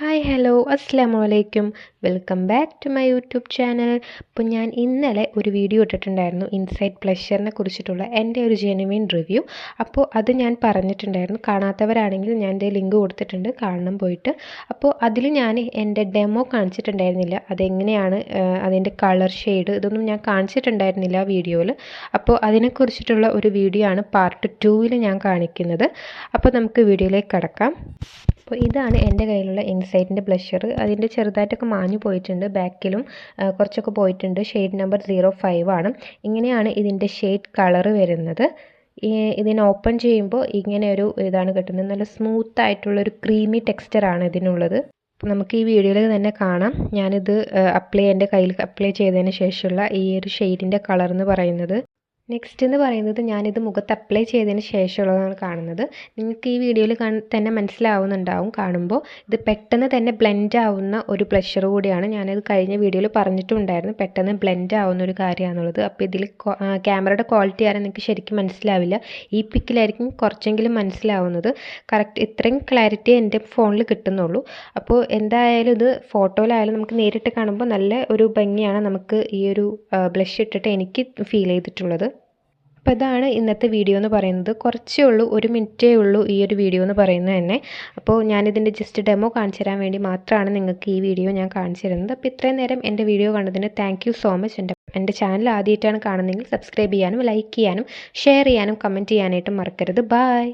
Hi hello അസ്സലാമു അലൈക്കും welcome back to my YouTube channel. അപ്പോൾ ഞാൻ ഇന്നലെ ഒരു വീഡിയോ ഇട്ടിട്ടുണ്ടായിരുന്നു ഇൻസൈഡ് പ്ലഷറിനെ കുറിച്ചിട്ടുള്ള എൻ്റെ ഒരു ജെനുവിൻ റിവ്യൂ. അപ്പോൾ അത് ഞാൻ പറഞ്ഞിട്ടുണ്ടായിരുന്നു, കാണാത്തവരാണെങ്കിൽ ഞാൻ എൻ്റെ ലിങ്ക് കൊടുത്തിട്ടുണ്ട്, കാണണം പോയിട്ട്. അപ്പോൾ അതിൽ ഞാൻ എൻ്റെ ഡെമോ കാണിച്ചിട്ടുണ്ടായിരുന്നില്ല, അതെങ്ങനെയാണ് അതിൻ്റെ കളർ ഷെയ്ഡ് ഇതൊന്നും ഞാൻ കാണിച്ചിട്ടുണ്ടായിരുന്നില്ല വീഡിയോയിൽ. അപ്പോൾ അതിനെക്കുറിച്ചിട്ടുള്ള ഒരു വീഡിയോ ആണ് പാർട്ട് 2 ഞാൻ കാണിക്കുന്നത്. അപ്പോൾ നമുക്ക് വീഡിയോയിലേക്ക് കടക്കാം. അപ്പോൾ ഇതാണ് എൻ്റെ കയ്യിലുള്ള ഇൻസൈറ്റിൻ്റെ ബ്ലഷർ. അതിൻ്റെ ചെറുതായിട്ടൊക്കെ മാഞ്ഞു പോയിട്ടുണ്ട്, ബാക്കിലും കുറച്ചൊക്കെ പോയിട്ടുണ്ട്. ഷെയ്ഡ് നമ്പർ 05 ആണ്. ഇങ്ങനെയാണ് ഇതിൻ്റെ ഷെയ്ഡ് കളറ് വരുന്നത്. ഇതിനെ ഓപ്പൺ ചെയ്യുമ്പോൾ ഇങ്ങനെ ഒരു ഇതാണ് കിട്ടുന്നത്. നല്ല സ്മൂത്ത് ആയിട്ടുള്ളൊരു ക്രീമി ടെക്സ്ചറാണ് ഇതിനുള്ളത്. നമുക്ക് ഈ വീഡിയോയിൽ തന്നെ കാണാം. ഞാനിത് എൻ്റെ കയ്യിൽ അപ്ലൈ ചെയ്തതിന് ശേഷമുള്ള ഈ ഒരു ഷെയ്ഡിൻ്റെ കളർ എന്ന് പറയുന്നത്. നെക്സ്റ്റ് എന്ന് പറയുന്നത് ഞാനിത് മുഖത്ത് അപ്ലൈ ചെയ്തതിന് ശേഷമുള്ളതാണ് കാണുന്നത്. നിങ്ങൾക്ക് ഈ വീഡിയോയിൽ തന്നെ മനസ്സിലാവുന്നുണ്ടാവും കാണുമ്പോൾ. ഇത് പെട്ടെന്ന് തന്നെ ബ്ലെൻഡ് ആവുന്ന ഒരു ബ്ലഷർ കൂടിയാണ്. ഞാനത് കഴിഞ്ഞ വീഡിയോയിൽ പറഞ്ഞിട്ടുണ്ടായിരുന്നു, പെട്ടെന്ന് ബ്ലെൻഡ് ആവുന്ന ഒരു കാര്യമാണെന്നുള്ളത്. അപ്പോൾ ഇതിൽ ക്യാമറയുടെ ക്വാളിറ്റി ആരും നിങ്ങൾക്ക് ശരിക്കും മനസ്സിലാവില്ല, ഈ പിക്കിലായിരിക്കും കുറച്ചെങ്കിലും മനസ്സിലാവുന്നത്. കറക്റ്റ് ഇത്രയും ക്ലാരിറ്റി എൻ്റെ ഫോണിൽ കിട്ടുന്നുള്ളൂ. അപ്പോൾ എന്തായാലും ഇത് ഫോട്ടോയിലായാലും നമുക്ക് നേരിട്ട് കാണുമ്പോൾ നല്ല ഒരു ഭംഗിയാണ് നമുക്ക് ഈ ഒരു ബ്ലഷ് ഇട്ടിട്ട് എനിക്ക് ഫീൽ ചെയ്തിട്ടുള്ളത്. അപ്പോൾ ഇതാണ് ഇന്നത്തെ വീഡിയോ എന്ന് പറയുന്നത്. കുറച്ചേ ഉള്ളൂ, 1 മിനിറ്റേ ഉള്ളൂ ഈ ഒരു വീഡിയോ എന്ന് പറയുന്നത് തന്നെ. അപ്പോൾ ഞാനിതിൻ്റെ ജസ്റ്റ് ഡെമോ കാണിച്ചു തരാൻ വേണ്ടി മാത്രമാണ് നിങ്ങൾക്ക് ഈ വീഡിയോ ഞാൻ കാണിച്ചു തരുന്നത്. അപ്പോൾ ഇത്രയും നേരം എൻ്റെ വീഡിയോ കണ്ടതിന് താങ്ക് യു സോ മച്ച്. എൻ്റെ ചാനൽ ആദ്യമായിട്ടാണ് കാണുന്നതെങ്കിൽ സബ്സ്ക്രൈബ് ചെയ്യാനും ലൈക്ക് ചെയ്യാനും ഷെയർ ചെയ്യാനും കമൻറ്റ് ചെയ്യാനായിട്ടും മറക്കരുത്. ബൈ.